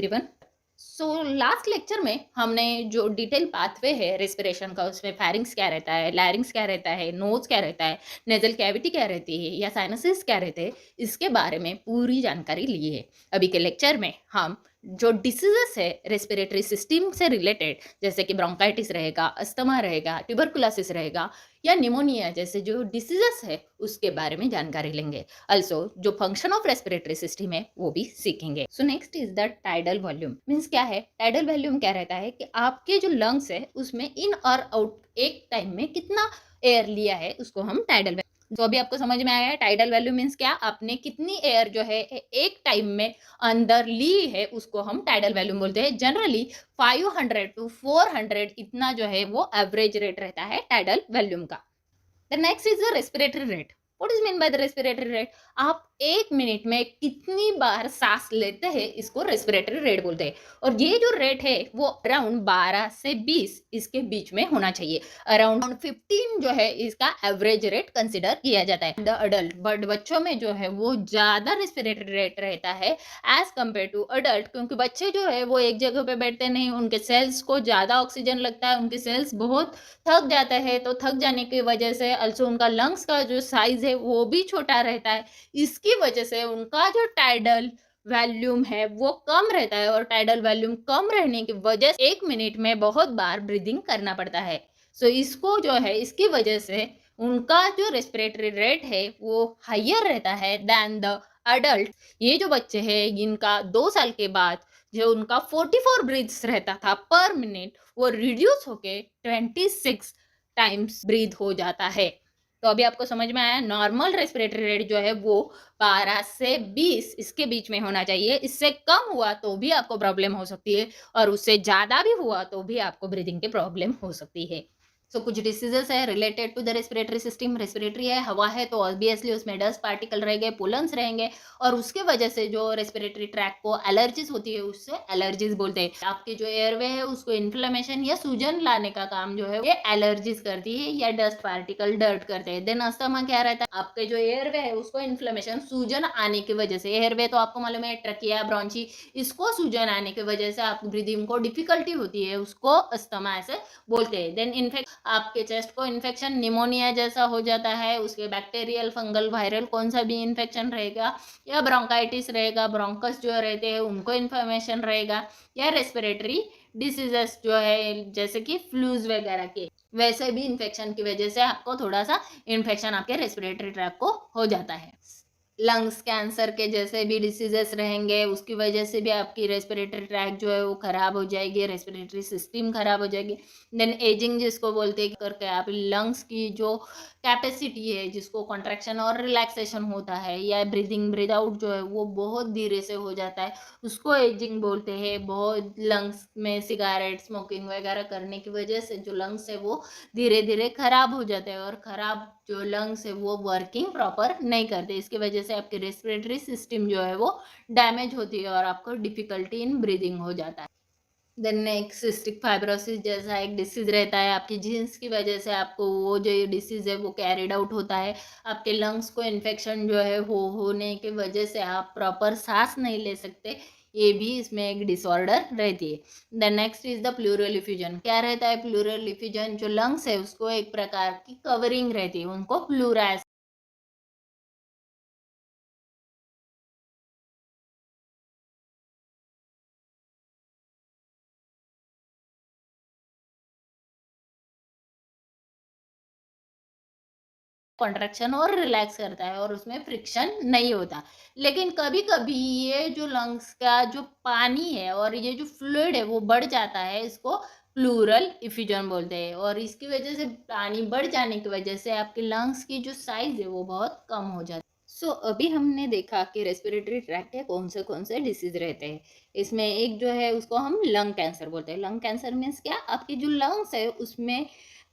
Everyone. So last lecture में हमने जो डिटेल पाथवे है रेस्पिरेशन का, उसमें फेरिंग्स क्या रहता है, लैरिंग्स क्या रहता है, नोज क्या रहता है, नेजल कैविटी क्या रहती है या साइनसेस क्या रहते हैं, इसके बारे में पूरी जानकारी ली है। अभी के लेक्चर में हम जो डिसीजेस है रेस्पिरेटरी सिस्टम से रिलेटेड, जैसे कि ब्रोंकाइटिस रहेगा, अस्थमा रहेगा, ट्यूबरकुलोसिस रहेगा या निमोनिया जैसे जो डिसीजेस है उसके बारे में जानकारी लेंगे। अल्सो जो फंक्शन ऑफ रेस्पिरेटरी सिस्टम है वो भी सीखेंगे। So next is the tidal volume. Means क्या है टाइडल वॉल्यूम? क्या रहता है कि आपके जो लंग्स है उसमें इन और आउट एक टाइम में कितना एयर लिया है उसको हम टाइडल। तो अभी आपको समझ में आया है टाइडल वैल्यू मीन्स क्या, आपने कितनी एयर जो है एक टाइम में अंदर ली है उसको हम टाइडल वैल्यूम बोलते हैं। जनरली 500 to 400 इतना जो है वो एवरेज रेट रहता है टाइडल वैल्यूम का। The next is the respiratory rate. What is mean by the respiratory rate? आप एक मिनट में कितनी बार सांस लेते हैं इसको रेस्पिरेटरी रेट बोलते हैं। और ये जो रेट है वो अराउंड 12 से 20 इसके बीच में होना चाहिए। अराउंड 15 जो है इसका एवरेज रेट कंसिडर किया जाता है। द अडल्ट बट बच्चों में जो है वो ज्यादा रेस्पिरेटरी रेट रहता है एज कम्पेयर टू अडल्ट, क्योंकि बच्चे जो है वो एक जगह पे बैठते नहीं, उनके सेल्स को ज्यादा ऑक्सीजन लगता है, उनके सेल्स बहुत थक जाता है। तो थक जाने की वजह से अल्सो उनका लंग्स का जो साइज है वो भी छोटा रहता है। इसकी वजह से उनका जो टाइडल वॉल्यूम है वो कम रहता है, और टाइडल वॉल्यूम कम रहने की वजह से एक मिनट में बहुत बार ब्रीदिंग करना पड़ता है। सो इसको जो है इसकी वजह से उनका जो रेस्पिरेटरी रेट है वो हायर रहता है देन द अडल्ट। ये जो बच्चे हैं इनका 2 साल के बाद जो उनका 44 ब्रीथ्स रहता था पर मिनट वो रिड्यूस होके 26 टाइम्स ब्रीथ हो जाता है। तो अभी आपको समझ में आया नॉर्मल रेस्पिरेटरी रेट जो है वो 12 से 20 इसके बीच में होना चाहिए। इससे कम हुआ तो भी आपको प्रॉब्लम हो सकती है, और उससे ज्यादा भी हुआ तो भी आपको ब्रीदिंग की प्रॉब्लम हो सकती है। सो कुछ डिसीजेस है related to the respiratory system. Respiratory है, हवा है, तो ऑब्वियसली उसमें डस्ट पार्टिकल रहेंगे, पोलन्स रहेंगे, और उसके वजह से जो रेस्पिरेटरी ट्रैक को एलर्जीज होती है उससे एलर्जीज बोलते हैं। आपके जो एयरवे है उसको इन्फ्लेमेशन या सूजन लाने का काम जो है ये एलर्जीज करती है या डस्ट पार्टिकल डर्ट करते हैं। देन अस्थमा क्या रहता है, आपके जो एयरवे है उसको इन्फ्लेमेशन सूजन आने की वजह से, एयरवे तो आपको मालूम है ट्रकिया ब्रॉन्ची, इसको सूजन आने की वजह से आपको ब्रीदिंग को डिफिकल्टी होती है, उसको अस्थमा ऐसे बोलते हैं। देन इन्फेक्ट आपके चेस्ट को इन्फेक्शन निमोनिया जैसा हो जाता है, उसके बैक्टीरियल फंगल वायरल कौन सा भी इन्फेक्शन रहेगा, या ब्रोंकाइटिस रहेगा, ब्रोंकस जो रहते हैं उनको इन्फॉर्मेशन रहेगा, या रेस्पिरेटरी डिसीजेस जो है जैसे कि फ्लूज वगैरह के वैसे भी इन्फेक्शन की वजह से आपको थोड़ा सा इन्फेक्शन आपके रेस्पिरेटरी ट्रैक को हो जाता है। लंग्स कैंसर के जैसे भी डिसीजेस रहेंगे उसकी वजह से भी आपकी रेस्पिरेटरी ट्रैक जो है वो खराब हो जाएगी, रेस्पिरेटरी सिस्टम खराब हो जाएगी। देन एजिंग जिसको बोलते हैं करके आप लंग्स की जो कैपेसिटी है जिसको कॉन्ट्रैक्शन और रिलैक्सेशन होता है या ब्रीदिंग ब्रीद आउट जो है वो बहुत धीरे से हो जाता है, उसको एजिंग बोलते हैं। बहुत लंग्स में सिगारेट स्मोकिंग वगैरह करने की वजह से जो लंग्स है वो धीरे धीरे खराब हो जाते हैं, और खराब जो लंग्स है वो वर्किंग प्रॉपर नहीं करते। इसकी वजह से आपकी रेस्पिरेटरी सिस्टम जो है वो डैमेज होती है और आपको डिफिकल्टी इन ब्रीदिंग हो जाता है। देन नेक्स्ट सिस्टिक फाइब्रोसिस जैसा एक डिसीज रहता है, आपकी जीन्स की वजह से आपको वो जो डिसीज है वो कैरिड आउट होता है। आपके लंग्स को इन्फेक्शन जो है होने की वजह से आप प्रॉपर सांस नहीं ले सकते, ये भी इसमें एक डिसऑर्डर रहती है। The next is the pleural effusion. क्या रहता है प्लूरल इफ्यूजन? जो लंग्स है उसको एक प्रकार की कवरिंग रहती है, उनको प्लूरा कॉन्ट्रैक्शन और रिलैक्स करता है और उसमें फ्रिक्शन नहीं होता। लेकिन कभी कभी ये जो लंग्स का जो पानी है और ये जो फ्लूइड है वो बढ़ जाता है, इसको प्लूरल इफ्यूजन बोलते हैं, और इसकी वजह से पानी बढ़ जाने की वजह से आपके लंग्स की जो साइज है वो बहुत कम हो जाती है। सो अभी हमने देखा कि रेस्पिरेटरी ट्रैक्ट के कौन से डिसीज रहते हैं। इसमें एक जो है उसको हम लंग कैंसर बोलते हैं। लंग कैंसर मीन्स क्या, आपकी जो लंग्स है उसमें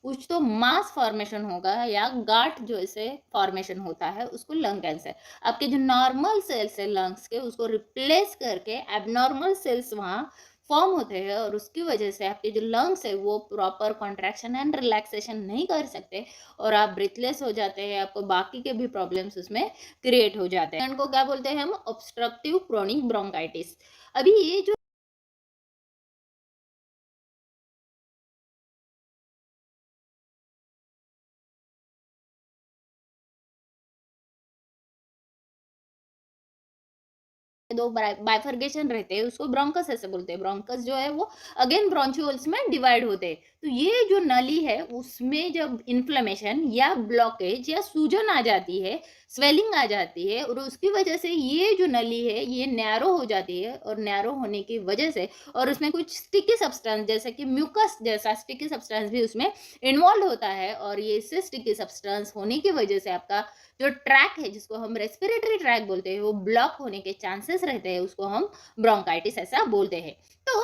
कुछ तो मास फॉर्मेशन होगा या गांठ जो ऐसे फॉर्मेशन होता है उसको लंग कैंसर। आपके जो नॉर्मल सेल्स है लंग्स के उसको रिप्लेस करके एबनॉर्मल सेल्स वहाँ फॉर्म होते हैं, और उसकी वजह से आपके जो लंग्स है वो प्रॉपर कॉन्ट्रैक्शन एंड रिलैक्सेशन नहीं कर सकते, और आप ब्रीथलेस हो जाते हैं, आपको बाकी के भी प्रॉब्लम्स उसमें क्रिएट हो जाते हैं। इनको क्या बोलते हैं हम? Obstructive chronic bronchitis. अभी ये जो दो बाइफर्गेशन रहते हैं, उसको ब्रोंकस ऐसे बोलते हैं। ब्रोंकस जो है वो अगेन ब्रोंचियोल्स में डिवाइड होते हैं। तो ये जो नली है उसमें जब इन्फ्लेमेशन या ब्लॉकेज या सूजन आ जाती है, स्वेलिंग आ जाती है, और उसकी वजह से ये जो नली है ये नैरो हो जाती है, और नैरो होने की वजह से और उसमें कुछ स्टिकी सब्सटेंस जैसे कि म्यूकस जैसा स्टिकी सब्सटेंस भी उसमें इन्वॉल्व होता है, और ये इससे स्टिकी सब्सटेंस होने की वजह से आपका जो ट्रैक है जिसको हम रेस्पिरेटरी ट्रैक बोलते हैं वो ब्लॉक होने के चांसेस रहते हैं, उसको हम ब्रोंकाइटिस ऐसा बोलते हैं। तो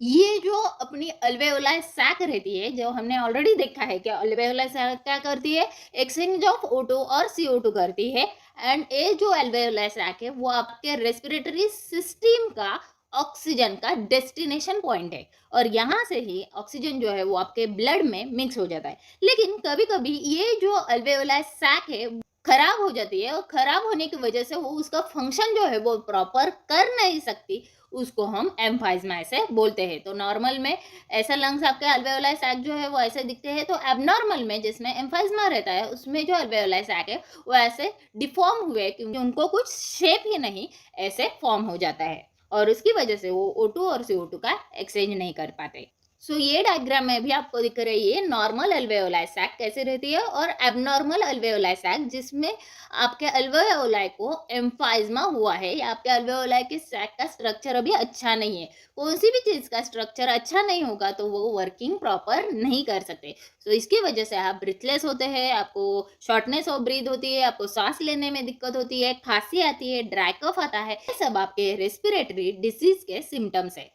ये जो अपनी अल्वेओलाई सैक रहती है, जो हमने ऑलरेडी देखा है कि अल्वेओलाई सैक क्या करती है, एक्सचेंज ऑफ O2 और CO2 करती है। एंड ये जो अल्वेओलाई सैक है वो आपके रेस्पिरेटरी सिस्टम का ऑक्सीजन का डेस्टिनेशन पॉइंट है, और यहाँ से ही ऑक्सीजन जो है वो आपके ब्लड में मिक्स हो जाता है। लेकिन कभी कभी ये जो अल्वेओलाई सैक है खराब हो जाती है, और खराब होने की वजह से वो उसका फंक्शन जो है वो प्रॉपर कर नहीं सकती, उसको हम एम्फाइजमा ऐसे बोलते हैं। तो नॉर्मल में ऐसा लंग्स आपके अल्वेओलाई सैक जो है वो ऐसे दिखते हैं, तो एबनॉर्मल में जिसमें एम्फाइजमा रहता है उसमें जो अल्वेओलाई सैक है वो ऐसे डिफॉर्म हुए, क्योंकि उनको कुछ शेप ही नहीं ऐसे फॉर्म हो जाता है, और उसकी वजह से वो O2 और CO2 का एक्सचेंज नहीं कर पाते। सो ये डायग्राम में भी आपको दिख रही है नॉर्मल अल्वेओलाई सैक कैसे रहती है और एबनॉर्मल अल्वेओलाई सैक, जिसमें आपके अल्वेओलाई को एम्फाइजमा हुआ है, या आपके अल्वेओलाई के सैक का स्ट्रक्चर अभी अच्छा नहीं है। कौन सी भी चीज़ का स्ट्रक्चर अच्छा नहीं होगा तो वो वर्किंग प्रॉपर नहीं कर सकते। सो इसकी वजह से आप ब्रीथलेस होते हैं, आपको शॉर्टनेस ऑफ ब्रीथ होती है, आपको सांस लेने में दिक्कत होती है, खांसी आती है, ड्राई कफ आता है। ये सब आपके रेस्पिरेटरी डिसीज के सिम्टम्स है।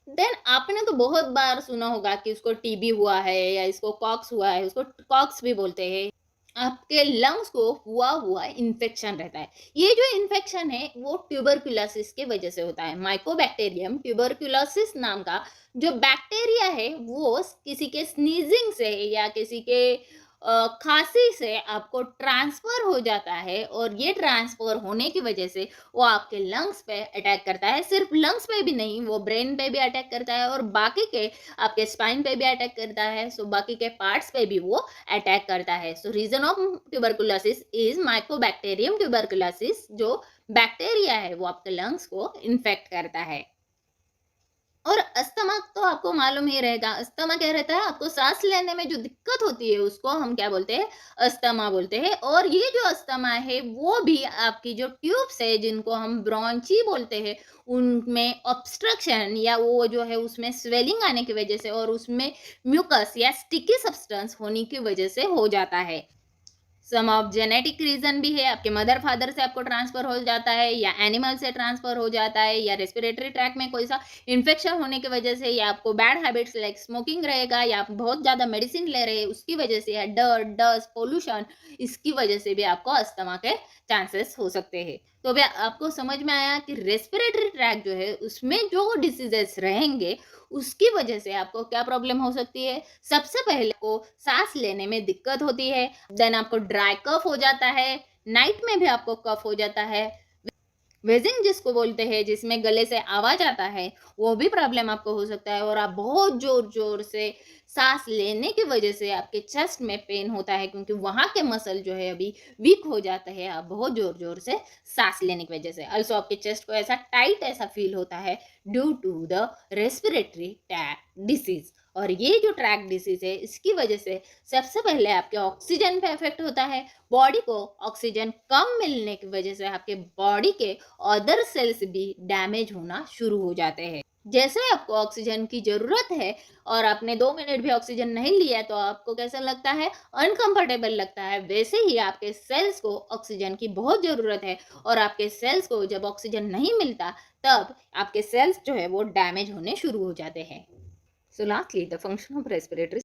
देन आपने तो बहुत बार सुना होगा कि उसको टीबी हुआ है या इसको कॉक्स हुआ है, उसको कॉक्स भी बोलते हैं। आपके लंग्स को हुआ हुआ इन्फेक्शन रहता है। ये जो इन्फेक्शन है वो ट्यूबरकुलोसिस की वजह से होता है। माइकोबैक्टीरियम ट्यूबरकुलोसिस नाम का जो बैक्टीरिया है वो किसी के स्नीजिंग से या किसी के खांसी से आपको ट्रांसफर हो जाता है, और ये ट्रांसफर होने की वजह से वो आपके लंग्स पे अटैक करता है। सिर्फ लंग्स पे भी नहीं, वो ब्रेन पे भी अटैक करता है, और बाकी के आपके स्पाइन पे भी अटैक करता है। सो बाकी के पार्ट्स पे भी वो अटैक करता है। So reason of tuberculosis is mycobacterium tuberculosis. जो बैक्टीरिया है वो आपके लंग्स को इन्फेक्ट करता है। और अस्थमा तो आपको मालूम ही रहेगा, अस्थमा क्या रहता है, आपको सांस लेने में जो दिक्कत होती है उसको हम क्या बोलते हैं, अस्थमा बोलते हैं। और ये जो अस्थमा है वो भी आपकी जो ट्यूब्स है जिनको हम ब्रोंची बोलते हैं, उनमें ऑब्स्ट्रक्शन या वो जो है उसमें स्वेलिंग आने की वजह से और उसमें म्यूकस या स्टिकी सब्सटेंस होने की वजह से हो जाता है। सम ऑफ जेनेटिक रीजन भी है, आपके मदर फादर से आपको ट्रांसफर हो जाता है, या एनिमल से ट्रांसफर हो जाता है, या रेस्पिरेटरी ट्रैक में कोई सा इन्फेक्शन होने की वजह से, या आपको बैड हैबिट्स लाइक स्मोकिंग रहेगा, या आप बहुत ज़्यादा मेडिसिन ले रहे हैं उसकी वजह से, या डर डस्ट पोल्यूशन, इसकी वजह से भी आपको अस्थमा के चांसेस हो सकते हैं। तो अभी आपको समझ में आया कि रेस्पिरेटरी ट्रैक जो है उसमें जो डिसीजेस रहेंगे उसकी वजह से आपको क्या प्रॉब्लम हो सकती है। सबसे पहले को सांस लेने में दिक्कत होती है, देन आपको ड्राई कफ हो जाता है, नाइट में भी आपको कफ हो जाता है, वेजिंग जिसको बोलते हैं जिसमें गले से आवाज आता है वो भी प्रॉब्लम आपको हो सकता है, और आप बहुत जोर जोर से सांस लेने की वजह से आपके चेस्ट में पेन होता है, क्योंकि वहाँ के मसल जो है अभी वीक हो जाते हैं, आप बहुत जोर जोर से सांस लेने की वजह से। ऑल्सो आपके चेस्ट को ऐसा टाइट ऐसा फील होता है due to the respiratory tract disease. और ये जो ट्रैक डिसीज है इसकी वजह से सबसे पहले आपके ऑक्सीजन पे इफेक्ट होता है। बॉडी को ऑक्सीजन कम मिलने की वजह से आपके बॉडी के अदर सेल्स भी डैमेज होना शुरू हो जाते हैं। जैसे आपको ऑक्सीजन की जरूरत है और आपने 2 मिनट भी ऑक्सीजन नहीं लिया तो आपको कैसा लगता है, अनकंफर्टेबल लगता है। वैसे ही आपके सेल्स को ऑक्सीजन की बहुत जरूरत है, और आपके सेल्स को जब ऑक्सीजन नहीं मिलता तब आपके सेल्स जो है वो डैमेज होने शुरू हो जाते हैं। So lastly the function of respiratory.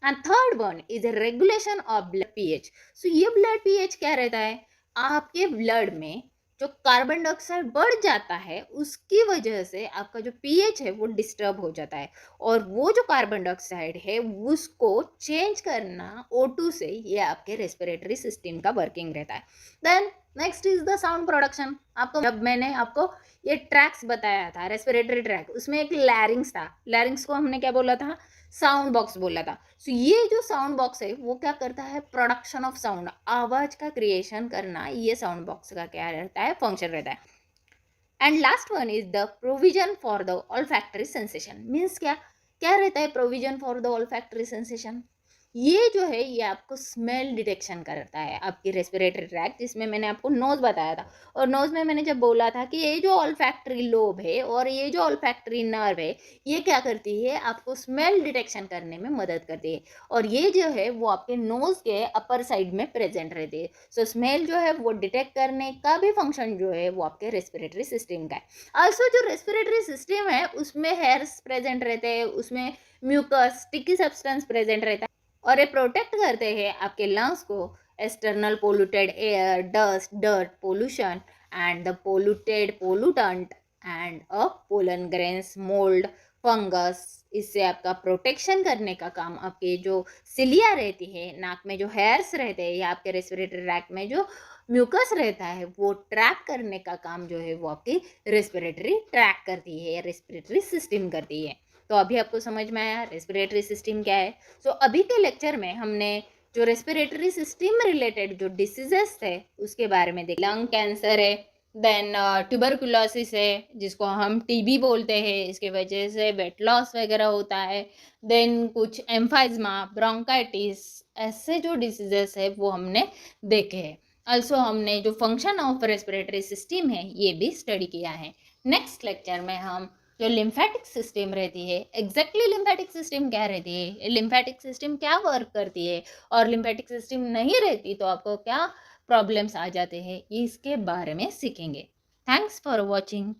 And third one is a regulation of blood pH. So ये ब्लड पीएच क्या रहता है, आपके ब्लड में जो कार्बन डाइऑक्साइड बढ़ जाता है उसकी वजह से आपका जो पीएच है वो डिस्टर्ब हो जाता है, और वो जो कार्बन डाइऑक्साइड है उसको चेंज करना O2 से, ये आपके रेस्पिरेटरी सिस्टम का वर्किंग रहता है। Then next is the sound production. आपको जब मैंने आपको ये ट्रैक्स बताया था, रेस्पिरेटरी ट्रैक, उसमें एक लैरिंग्स था। लैरिंग्स को हमने क्या बोला था? साउंड बॉक्स बोला था। सो ये जो साउंड बॉक्स है वो क्या करता है? प्रोडक्शन ऑफ साउंड, आवाज का क्रिएशन करना, ये साउंड बॉक्स का क्या रहता है? फंक्शन रहता है। And last one is the provision for the olfactory sensation. Means क्या क्या रहता है provision for the olfactory sensation? ये जो है ये आपको स्मेल डिटेक्शन करता है, आपकी रेस्पिरेटरी ट्रैक, जिसमें मैंने आपको नोज बताया था। और नोज में मैंने जब बोला था कि ये जो ऑल्फैक्टरी लोब है और ये जो ऑल्फैक्टरी नर्व है, ये क्या करती है? आपको स्मेल डिटेक्शन करने में मदद करती है, और ये जो है वो आपके नोज के अपर साइड में प्रेजेंट रहती है। सो स्मेल जो है वो डिटेक्ट करने का भी फंक्शन जो है वो आपके रेस्पिरेटरी सिस्टम का है। ऑल्सो जो रेस्पिरेटरी सिस्टम है उसमें हेयर्स प्रेजेंट रहते हैं, उसमें म्यूकस, स्टिकी सब्सटेंस प्रेजेंट रहता है, और ये प्रोटेक्ट करते हैं आपके लंग्स को external polluted air, dust, dirt, pollution and the polluted pollutant and a pollen grains, mould, fungus. इससे आपका प्रोटेक्शन करने का काम आपके जो सिलिया रहती है, नाक में जो हेयर्स रहते हैं या आपके रेस्पिरेटरी ट्रैक्ट में जो म्यूकस रहता है, वो ट्रैक करने का काम जो है वो आपकी रेस्पिरेटरी ट्रैक करती है या रेस्पिरेटरी सिस्टम करती है। तो अभी आपको समझ में आया रेस्पिरेटरी सिस्टम क्या है। सो अभी के लेक्चर में हमने जो रेस्पिरेटरी सिस्टम रिलेटेड जो डिसीजेस थे उसके बारे में देखा। लंग कैंसर है, देन ट्यूबरकुलोसिस है जिसको हम टीबी बोलते हैं, इसके वजह से वेट लॉस वगैरह होता है। देन कुछ एम्फाइजमा, ब्रोंकाइटिस, ऐसे जो डिसीजेस है वो हमने देखे हैं। ऑल्सो हमने जो फंक्शन ऑफ रेस्पिरेटरी सिस्टम है ये भी स्टडी किया है। नेक्स्ट लेक्चर में हम जो लिम्फेटिक सिस्टम रहती है, एग्जैक्टली लिम्फेटिक सिस्टम क्या रहती है, लिम्फेटिक सिस्टम क्या वर्क करती है, और लिम्फेटिक सिस्टम नहीं रहती तो आपको क्या प्रॉब्लम्स आ जाते हैं, इसके बारे में सीखेंगे। Thanks for watching.